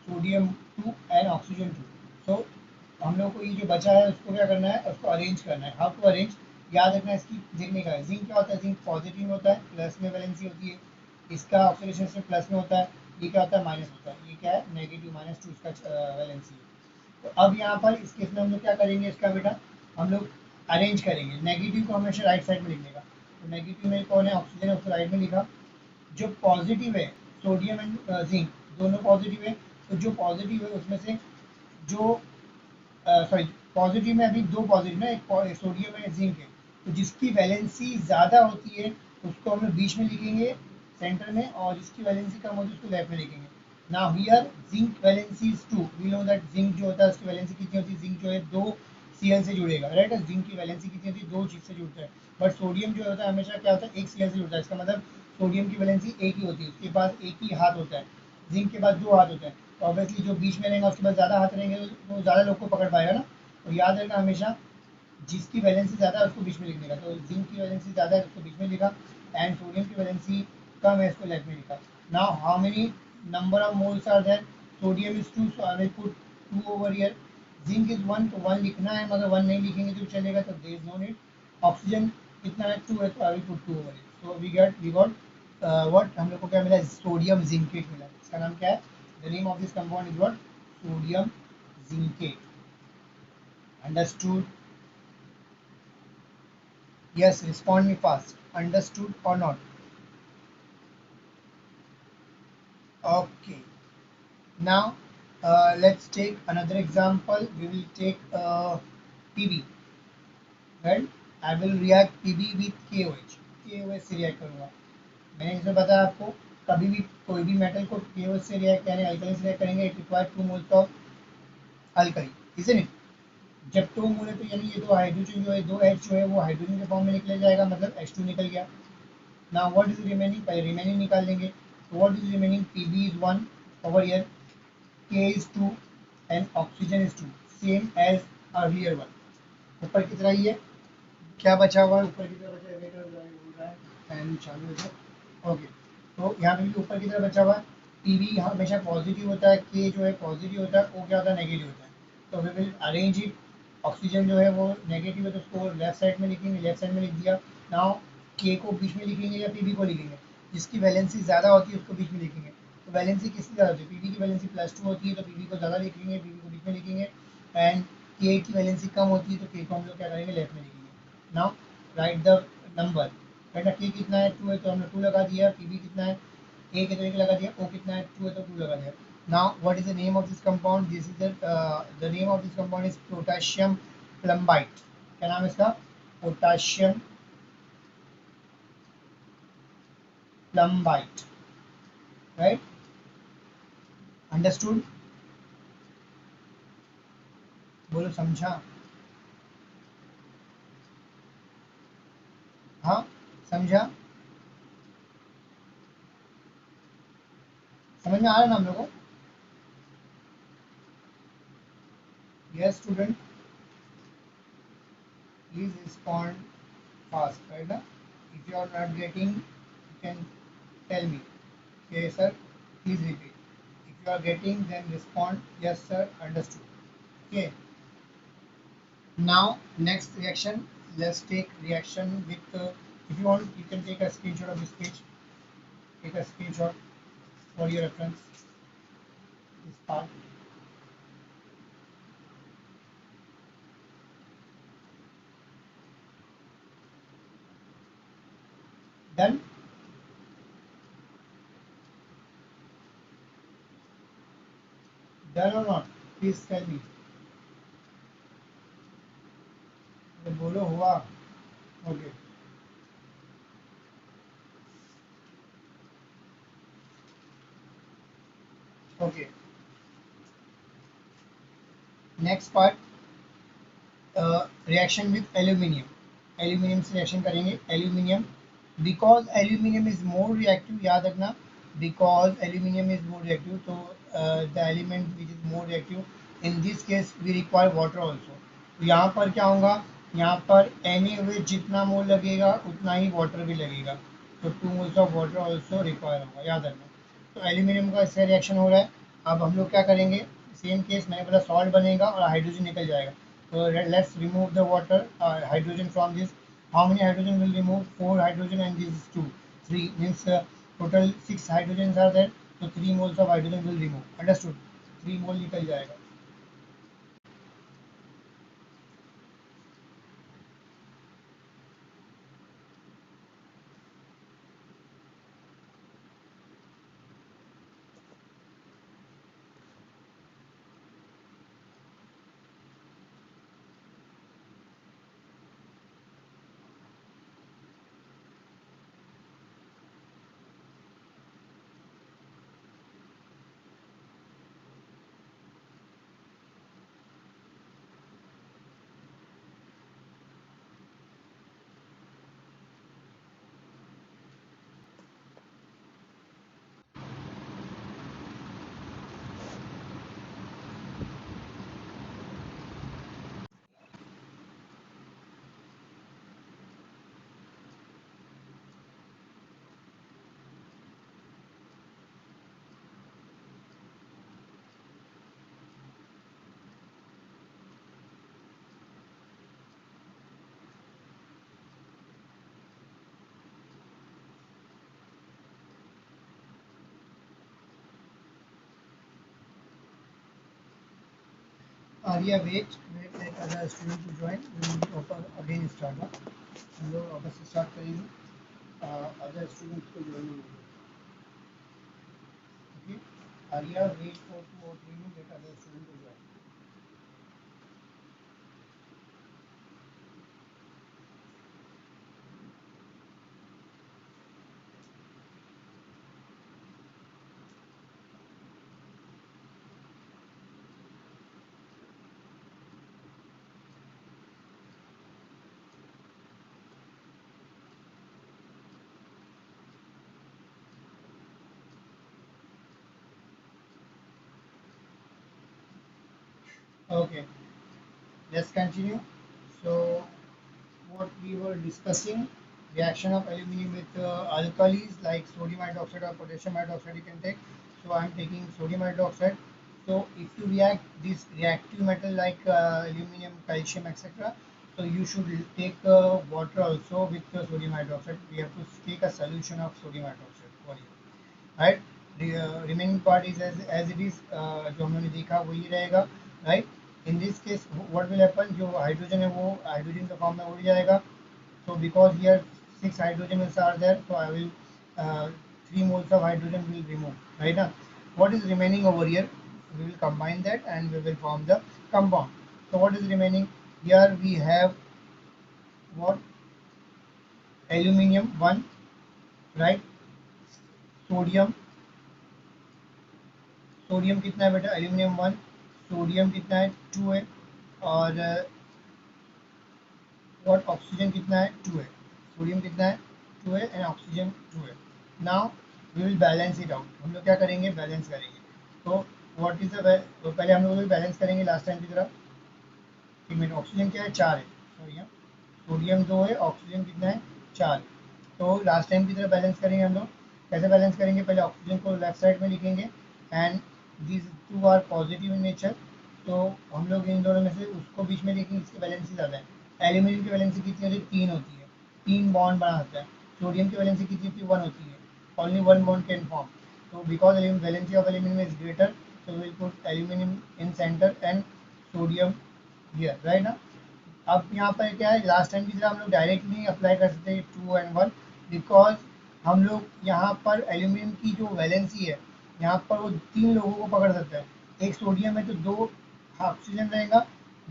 sodium 2 and oxygen 2। सो हम लोग को ये जो बचा है उसको क्या करना है? उसको अरेंज करना है। How to arrange? याद रखना, इसकी देखने का है। जिंक क्या होता है? जिंक पॉजिटिव में होता है, प्लस में वैलेंसी होती है, इसका ऑक्सीडेशन से प्लस में होता है। ये क्या होता है? माइनस होता है। ये क्या है? नेगेटिव, -2 इसका वैलेंसी है। तो अब यहाँ पर इस केस में हम लोग क्या करेंगे इसका बेटा? हम लोग अरेंज करेंगे। नेगेटिव को हमेशा राइट साइड में लिखने का, तो नेगेटिव में कौन है? ऑक्सीजन है, उसको राइट में लिखा। जो पॉजिटिव है, सोडियम एंड जिंक दोनों पॉजिटिव है, तो जो पॉजिटिव है उसमें से जो सॉरी पॉजिटिव में अभी 2 पॉजिटिव है, एक सोडियम है, जिंक है, तो जिसकी वैलेंसी ज़्यादा होती है उसको हम लोग बीच में लिखेंगे सेंटर में, और जिसकी वैलेंसी कम होती है उसको लेफ्ट में लिखेंगे। Now here zinc valency is 2, we know that zinc जो होता है उसकी वैलेंसी कितनी होती है? जिंक जो है 2 Cl से जुड़ेगा, राइट। जिंक की वैलेंसी कितनी होती है, 2 चीज से जुड़ता है, बट सोडियम जो होता है हमेशा क्या होता है, एक Cl से जुड़ता है। इसका मतलब सोडियम की वैलेंसी एक ही होती है, उसके पास एक ही हाथ होता है। जिंक के पास 2 हाथ होते हैं, तो ऑब्वियसली जो बीच में रहेगा उसके पास ज़्यादा हाथ रहेंगे, तो वो ज़्यादा लोग को पकड़ पाएगा ना। तो याद रखना हमेशा, जिसकी वैलेंसी ज़्यादा है उसको बीच में लिखने का, तो जिंक की वैलेंसी ज़्यादा है उसको बीच में लिखा, एंड सोडियम की वैलेंसी कम है इसको लेफ्ट में लिखा। Now how many number of moles are there, sodium is 2, so I will put 2 over here. Zinc is 1, तो 1 लिखना है, मगर 1 नहीं लिखेंगे तो चलेगा, तो there is no need. Oxygen कितना है, 2 है, तो I will put 2 over here. So we got what, हम लोग को क्या मिला, सोडियम जिंकेट मिला। इसका नाम क्या है, the name of this compound is what, sodium zincate. Understood? Yes, respond me fast. Understood or not? Okay. Now, let's take another example. We will take PB. Right? I will react PB with KOH. KOH से react करूँगा। मैंने इसमें बताया आपको, कभी भी कोई भी मेटल को KOH से react करेंगे, अल्कली से react करेंगे, it requires 2 moles of alkali, isn't it? जब 2 मोल है तो यानी ये दो हाइड्रोजन जो है, दो H जो है वो हाइड्रोजन के फॉर्म में निकल जाएगा, मतलब H2 निकल गया। Now what is remaining? पहले remaining निकाल लेंगे। So what is remaining? Pb is 1 over here, K is 2 and oxygen is 2, same as earlier one. ऊपर की तरह ही है, क्या बचा हुआ है ऊपर की तरह? बचा है, वेट बोल रहा है, फैन चालू है तो ओके। तो यहाँ पे भी ऊपर की तरह बचा हुआ है। Pb हमेशा पॉजिटिव होता है, K जो है पॉजिटिव होता है, O क्या होता है, नेगेटिव होता है। तो we will arrange it. Oxygen जो है वो नेगेटिव है, तो उसको लेफ्ट साइड में लिखेंगे, लेफ्ट साइड में लिख दिया। नाउ K को बीच में लिखेंगे या Pb को लिखेंगे, जिसकी वैलेंसी ज़्यादा होती है उसको बीच में लिखेंगे। तो वैलेंसी किसकी ज़्यादा होती है, Pb की वैलेंसी +2 होती है, तो Pb को ज़्यादा लिखेंगे, Pb को बीच में लिखेंगे। एंड K की वैलेंसी कम होती है, तो K को हम लोग क्या करेंगे, लेफ्ट में लिखेंगे। Now right the number. बेटा K कितना है, 2 है, तो हमने 2 लगा दिया। Pb कितना है, एक है तो एक लगा दिया। O कितना है, 2 है, तो 2 लगा दिया। Now what is the name of this compound? This is the name of this compound is potassium plumbite. क्या नाम है इसका, पोटाशियम प्लम्बाइट, राइट। अंडरस्टूड? बोलो समझा? हाँ, समझा? समझ में आ रहा है ना हम लोग को? Yes student, please respond fast, right ना। If you are not getting you can tell me, okay sir, please repeat. If you are getting, then respond yes sir, understood. Okay. Now next reaction, let's take reaction with if you want you can take a screenshot of this page, take a screenshot for your reference, this part. Done? Done or not? Please tell me. तो बोलो हुआ। Okay, okay. Next part, reaction with aluminium. Aluminium से reaction करेंगे, aluminium, because aluminium is more reactive, याद रखना, because aluminium is more reactive, तो the element which is more reactive, in this case we require water also. तो यहाँ पर क्या होगा, यहाँ पर एनी जितना मोल लगेगा उतना ही वाटर भी लगेगा, तो 2 moles of water also require होगा, याद रखना। तो एल्यूमिनियम का इससे रिएक्शन हो रहा है। अब हम लोग क्या करेंगे, सेम केस मैंने बोला, सॉल्ट बनेगा और हाइड्रोजन निकल जाएगा। So let's remove the water, hydrogen from this. How many hydrogen will remove? 4 hydrogen and this is 2. 3 means total 6 hydrogens are there. So 3 moles of hydrogen will remove. Understood? 3 mole निकल जाएगा। Arya, wait, let other student to join. We will open again start. ना हम लोग वापस start करेंगे. Other students को join होंगे. Okay. Arya, wait for 2 or 3 minutes. Let other student to join. Okay. Let's continue. So, what we were discussing, reaction of aluminum with alkalis like sodium hydroxide or potassium hydroxide you can take. So I am taking sodium hydroxide. So if you react this reactive metal like aluminum, calcium, etc., so you should take water also with sodium hydroxide. We have to take a solution of sodium hydroxide for you, right? The remaining part is as it is, जो हमने देखा वही रहेगा, right? In this case, what will happen? जो hydrogen है वो hydrogen के form में उड़ जाएगा. So because here 6 hydrogens are there, so I will 3 moles of hydrogen will remove, right? Now, what is remaining over here? We will combine that and we will form the compound. So what is remaining? Here we have what? Aluminium 1, right? Sodium. Sodium कितना है बेटा? Aluminium 1. Sodium कितना है? 2 है. और what oxygen कितना है? 2 है. सोडियम कितना है? 2 है एंड ऑक्सीजन 2 है. Now we will balance it out. हम लोग क्या करेंगे? बैलेंस करेंगे. तो व्हाट इज द, तो पहले हम लोग बैलेंस करेंगे लास्ट टाइम की तरह. 1 मिनट. ऑक्सीजन क्या है? 4 है. सॉरी, सोडियम 2 है, ऑक्सीजन कितना है? 4. तो लास्ट टाइम की तरह बैलेंस करेंगे हम लोग. कैसे बैलेंस करेंगे? पहले ऑक्सीजन को लेफ्ट साइड में लिखेंगे and these two are positive in nature. तो हम लोग इन दोनों में से उसको बीच में देखेंगे इसकी वैलेंसी ज़्यादा है. एल्यूमिनियम की वैलेंसी कितनी होती है? 3 होती है. 3 बॉन्ड बनाता है. सोडियम की वैलेंसी कितनी होती है? 1 होती है. Only 1 bond can form. तो because valency of aluminium is greater, so we will put aluminum in center and sodium here, right ना. अब यहाँ पर क्या है? लास्ट टाइम की तरह हम लोग डायरेक्टली नहीं अप्लाई कर सकते 2 and 1, बिकॉज हम लोग यहाँ पर एल्यूमिनियम की जो वैलेंसी है यहाँ पर वो 3 लोगों को पकड़ सकता है. एक सोडियम है तो 2 ऑक्सीजन रहेगा,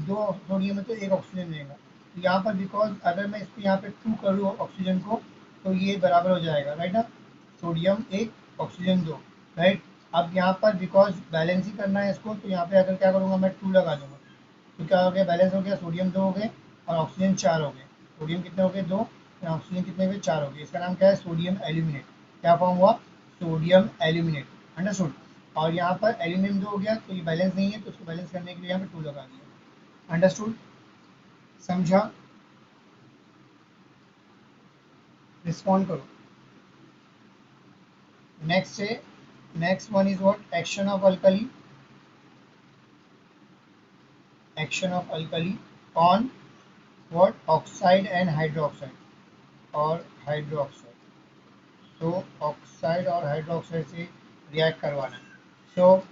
2 सोडियम है तो 1 ऑक्सीजन रहेगा. तो यहाँ पर बिकॉज अगर मैं इसको यहाँ पे 2 करूँ ऑक्सीजन को तो ये बराबर हो जाएगा, राइट ना. Sodium 1, oxygen 2, right. अब यहाँ पर बिकॉज बैलेंस ही करना है इसको, तो यहाँ पे अगर क्या करूँगा मैं 2 लगा दूंगा. तो क्या हो गया? बैलेंस हो गया. सोडियम 2 हो गए और ऑक्सीजन 4 हो गए. सोडियम कितने हो गए? 2. और ऑक्सीजन कितने हुए? 4 हो गए. इसका नाम क्या है? Sodium aluminate. क्या फॉर्म हुआ? Sodium aluminate. अंडरस्टूड. और यहाँ पर एल्यूमिनियम 2 हो गया तो ये बैलेंस नहीं है, तो उसको बैलेंस करने के लिए यहाँ पे 2 लगा दिया. अंडरस्टूड? समझा? रिस्पॉन्ड करो. नेक्स्ट है, next one is what? Action of alkali. Action of alkali on what? Oxide and hydroxide or hydroxide. So oxide और hydroxide से react करवाना है. So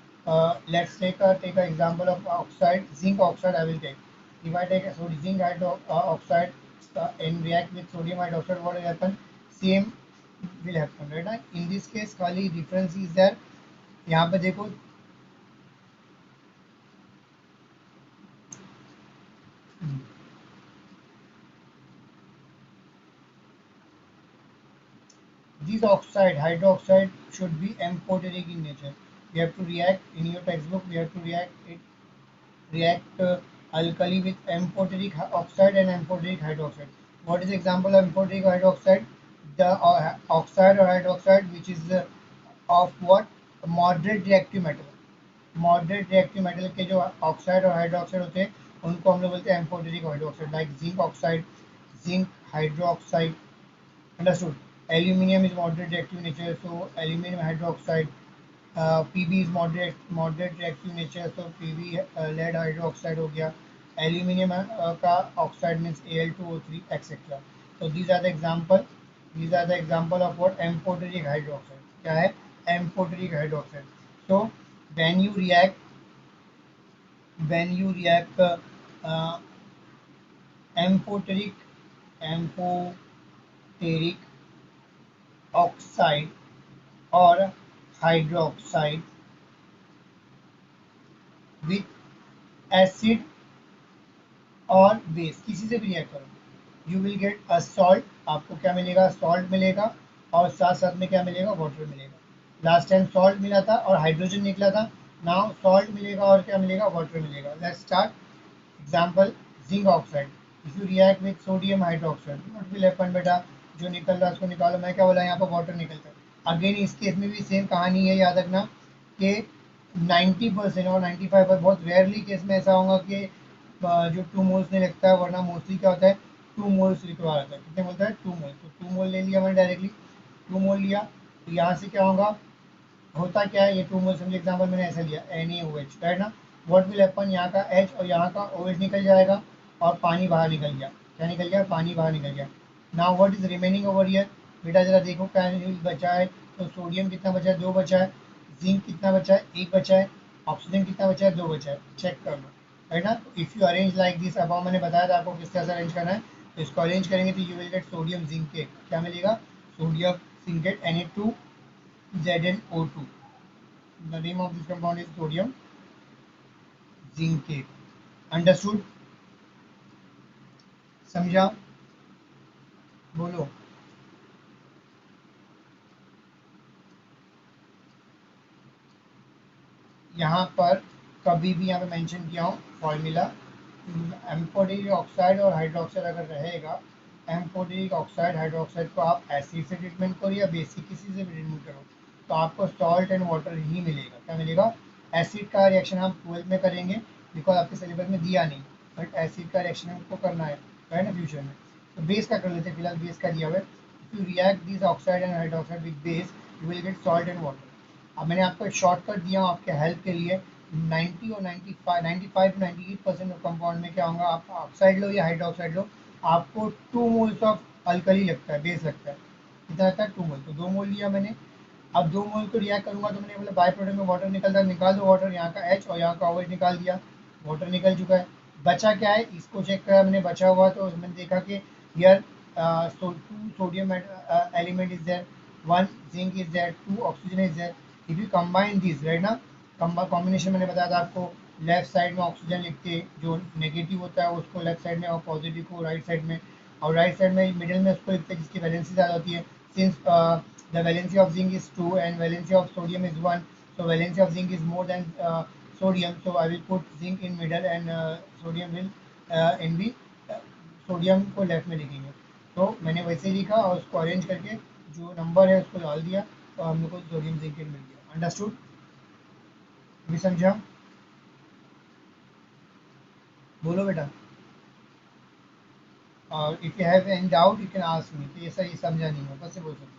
let's take a example of oxide. Zinc oxide I will take. If I take zinc oxide and react with sodium hydroxide, what will happen? Same will happen, right? In this case खाली difference is there. यहाँ पे देखो this oxide, hydroxide, should be amphoteric in nature. We have to react in your textbook. We have to react alkali with amphoteric oxide and amphoteric hydroxide. What is the example of amphoteric hydroxide? The oxide or hydroxide which is of what? Moderate reactive metal. Moderate reactive metal के जो oxide और hydroxide होते हैं उनको हम लोग बोलते हैं amphoteric hydroxide. Like zinc oxide, zinc hydroxide. Understood. Aluminium is moderate reactive nature, so aluminum hydroxide. Pb is moderate reactive nature, so Pb lead hydroxide हो गया. Aluminium का oxide means Al2O3 etc. So these are the example. These are the example of what? Amphoteric hydroxide. क्या है? Amphoteric hydroxide. So when you react when you react uh, amphoteric amphoteric oxide or hydroxide with acid और base, किसी से भी react करो, you will get a salt, आपको क्या मिलेगा, सॉल्ट मिलेगा, और साथ साथ में क्या मिलेगा, वाटर मिलेगा। लास्ट टाइम सॉल्ट मिला था और हाइड्रोजन निकला था, नाउ सॉल्ट मिलेगा और क्या मिलेगा, वाटर मिलेगा। Let's start. Example, zinc oxide, if you react with sodium hydroxide what will happen बेटा, जो निकल रहा है उसको निकालो, मैं क्या बोला, यहाँ पर वाटर निकलता है। अगेन इस केस में भी सेम कहानी है, याद रखना कि 90% और 95% बहुत रेयरली केस में ऐसा होगा कि जो 2 मोल्स नहीं लगता है, वरना मोस्टली क्या होता है 2 मोल्स रिक्वायर होता है। कितने बोलता है 2 मोल, तो 2 मोल ले लिया मैंने डायरेक्टली, 2 मोल लिया, तो यहाँ से क्या होगा, होता क्या है, ये 2 मोल समझे, एग्जाम्पल मैंने ऐसा लिया NaOH, राइट ना। व्हाट विल हैपन, यहाँ का H और यहाँ का OH निकल जाएगा और पानी बाहर निकल गया, क्या निकल गया, पानी बाहर निकल गया। Now what is remaining over here, बेटा जरा देखो क्या बचा है, तो सोडियम कितना बचा है, 2 बचा है, जिंक कितना बचा है, 1 बचा है, ऑक्सीजन कितना बचा है, 2 बचा है, चेक कर लो, है ना। तो if you arrange like this, अब मैंने बताया था आपको किस तरह से अरेंज करना है, तो इसको अरेंज करेंगे तो you will gate sodium zincate, क्या मिलेगा, sodium zincate Na2ZnO2। The name of this compound is sodium zincate. Understood, समझा, बोलो। यहाँ पर कभी भी यहाँ पे मेंशन किया हूँ फॉर्मूला, एम्फोटेरिक ऑक्साइड और हाइड्रोक्साइड अगर रहेगा, एम्फोटेरिक ऑक्साइड हाइड्रोक्साइड को आप एसिड से ट्रीटमेंट करो या बेसिक किसी से भी ट्रीटमेंट करो, तो आपको सॉल्ट एंड वाटर ही मिलेगा, क्या मिलेगा, एसिड का रिएक्शन हम 12th में करेंगे, बिकॉज आपके सिलेबस में दिया नहीं, बट एसिड का रिएक्शन हमको करना है ना फ्यूचर में। तो बेस का कर लेते हैं, फिलहाल बेस का दिया हुआ है, if you react this oxide and hydroxide with base you will gate salt and water. अब मैंने आपको एक शॉर्टकट दिया हूँ आपके हेल्प के लिए, 90 और 95 टू 98% ऑफ कंपाउंड में क्या होगा, आप ऑक्साइड लो या हाइड्रोक्साइड लो, आपको 2 मोल्स ऑफ अल्कली लगता है, बेस लगता है, कितना लगता है, 2 मोल, तो 2 मोल लिया मैंने। अब 2 मोल को रिएक्ट करूंगा तो मैंने बोला बाई प्रोडक्ट में वाटर निकलता है, निकाल दो वाटर, यहाँ का H और यहाँ का OH निकाल दिया, वाटर निकल चुका है। बचा क्या है, इसको चेक करा मैंने, बचा हुआ तो मैंने देखा कि here so 2 sodium element is there, 1 zinc is there, 2 oxygen is there, if you combine these, right ना, कॉम्बिनेशन मैंने बताया था आपको, लेफ्ट साइड में ऑक्सीजन लिखते, जो नेगेटिव होता है उसको लेफ्ट साइड में और पॉजिटिव को राइट साइड में, और राइट साइड में मिडिल में उसको लिखते हैं जिसकी वैलेंसी ज़्यादा होती है, since the valency of zinc is 2 and valency of sodium is 1, so valency of zinc is more than sodium, so I will put zinc in middle and sodium will in the sodium को left में लिखेंगे। तो मैंने वैसे ही लिखा और उसको arrange करके जो नंबर है उसको डाल दिया, तो हम लोग को सोडियम जिंकेट मिल गया। अंडरस्टूड, भी समझा, बोलो बेटा। और if you have any doubt you can ask me, तो ये सही समझा नहीं हो बस से बोल सकते हैं।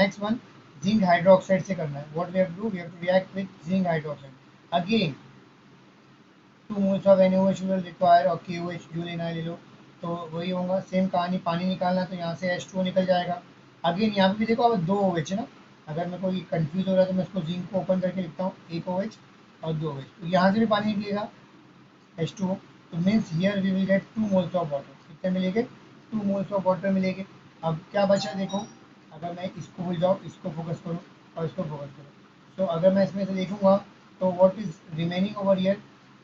नेक्स्ट वन, जिंक हाइड्रोक्साइड से करना है, what we have to do, we have to react with zinc hydroxide, again 2 moles of NaOH will require और KOH जो लेना है ले लो, तो वही होगा, सेम कहानी, पानी निकालना तो यहाँ से H2O निकल जाएगा। अगेन यहाँ पे भी देखो अब 2 OH है ना, अगर मेरे को ये कंफ्यूज हो रहा है तो मैं इसको जिंक को ओपन करके लिखता हूँ, 1 OH और 2 OH, तो यहाँ से भी पानी निकलेगा H2O, तो means here we will get 2 moles of water, कितने मिलेंगे, 2 moles ऑफ वाटर मिलेंगे। अब क्या बचा देखो, अगर मैं इसको भूल जाऊँ, इसको फोकस करूँ और इसको फोकस करूँ, तो अगर मैं इसमें से देखूंगा तो what is remaining over here,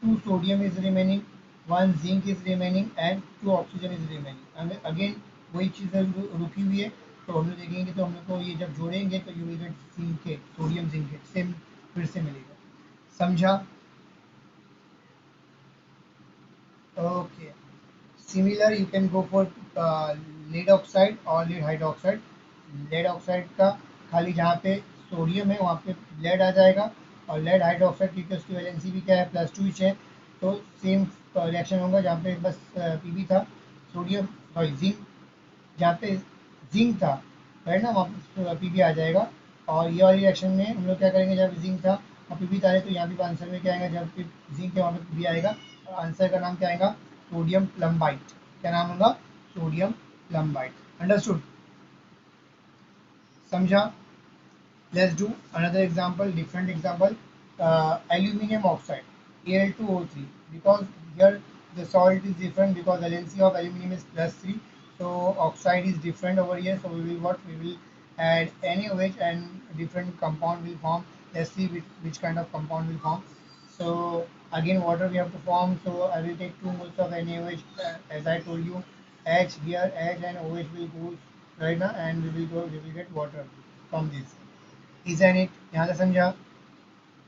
2 sodium is remaining, 1 zinc is remaining and 2 oxygen is remaining। Again वही चीज़ रुकी हुई है, तो हम लोग देखेंगे तो हम लोग को ये जब जोड़ेंगे तो you will get zincate, sodium zincate, same फिर से मिलेगा, समझा, okay. Similar you can go for lead oxide और लेड हाइड्रोक्साइड, लेड ऑक्साइड का खाली जहाँ पे सोडियम है वहाँ पे लेड आ जाएगा, और लेड हाइड्रोक्साइड क्योंकि उसकी वैलेंसी भी क्या है, +2 है, तो सेम रिएक्शन होगा जहाँ पे बस पीबी था, सोडियम सॉरी जिंक, जहाँ पे जिंक था, राइट ना, वहाँ पे पीबी आ जाएगा। और ये वाली रिएक्शन में हम लोग क्या करेंगे, जब जिंक था और पीबी था, तो यहाँ पे आंसर में क्या आएगा, जब जिंक है वहाँ पे पीबी आएगा, और आंसर का नाम क्या आएगा, सोडियम प्लम्बाइट, क्या नाम होगा, सोडियम प्लम्बाइट। अंडरस्टूड, समझा। Let's do another example, different example, aluminium oxide, Al2O3, because here the salt is different because valency of aluminum is +3, so oxide is different over here. So we will what we will add NaOH and different compound will form. Let's see which kind of compound will form. So again water we have to form. So I will take 2 moles of NaOH, as I told you. H here, H and OH will go right now, and we will get water from this. Isn't it? यहाँ से समझा?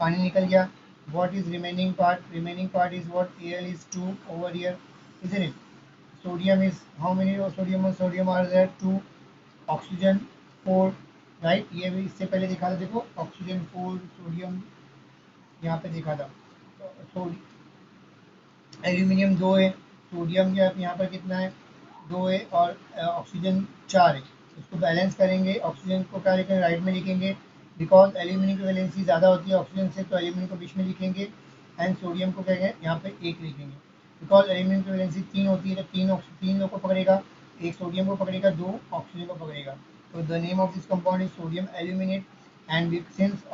पानी निकल गया. What is remaining part? Remaining part is what? Al is 2 over here, isn't it? Sodium is how many sodium are there? 2. Oxygen 4, right? ये भी इससे पहले दिखा था, देखो ऑक्सीजन 4, सोडियम यहाँ पे दिखा था. एल्यूमिनियम 2 है, सोडियम के यहाँ पर कितना है? 2 है, और ऑक्सीजन 4 है. इसको बैलेंस करेंगे. ऑक्सीजन को क्या लिखेंगे? राइट में लिखेंगे, बिकॉज एल्यूमिनियम की वैलेंसी ज़्यादा होती है ऑक्सीजन से, तो एल्यूमिनियम को बीच में लिखेंगे. एंड सोडियम को क्या है यहाँ पे 1 लिखेंगे, बिकॉज एल्यूमिनियम की वैलेंसी 3 होती है, तो तीन लोग को पकड़ेगा, एक सोडियम को पकड़ेगा, 2 ऑक्सीजन को पकड़ेगा. तो the name of this compound is sodium aluminate. And since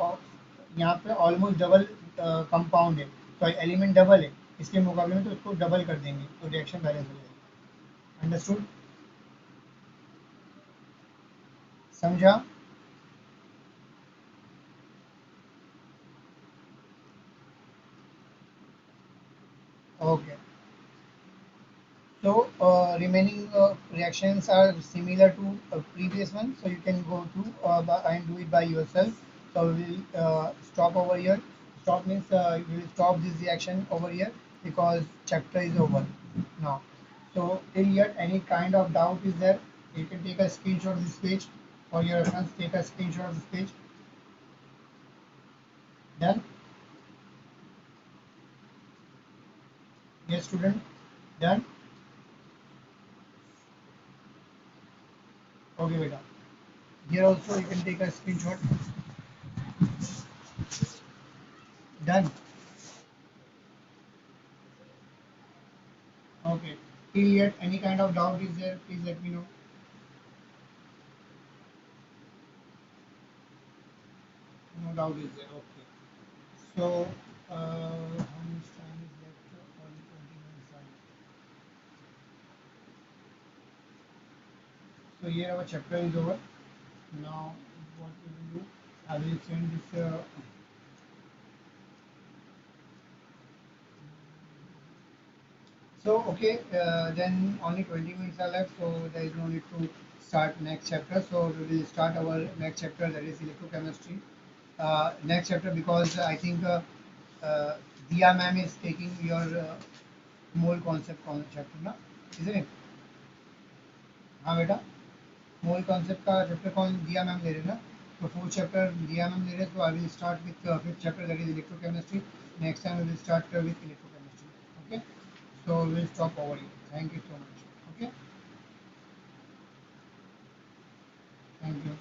यहाँ पे ऑलमोस्ट डबल कंपाउंड है, सॉरी एलिमेंट डबल है इसके मुकाबले में, तो इसको डबल कर देंगे तो रिएक्शन बैलेंस हो जाएगी. अंडरस्टूड? समझा? Okay. So remaining reactions are similar to previous one, so you can go through and do it by yourself. So we will stop over here. Stop means we will stop this reaction over here because chapter is over now. So till yet any kind of doubt is there, you can take a screenshot of this page for your reference. Take a screenshot of this page. Done? Yes, student. Done? Okay, beta. Here also you can take a screenshot. Done. Okay. Till yet, any kind of doubt is there, please let me know. No doubt is there. Okay. So, how much time is left? Only 20 minutes are left. So here our chapter is over. Now, what we will do? I will send this. So okay, then only 20 minutes are left, so there is no need to start next chapter. So we will start our next chapter, that is electrochemistry. Next chapter, because I think Dia ma'am is taking your mole concept chapter, ना, isn't it? हाँ बेटा, mole concept का chapter कौन दिया ma'am ले रहे हैं ना, तो 4th चैप्टर दिया मैम ले रहे हैं. तो I will start with 5th chapter, that is electrochemistry. Next time we will start with electrochemistry. Okay, so we will stop over here. Thank you so much. Okay, thank you.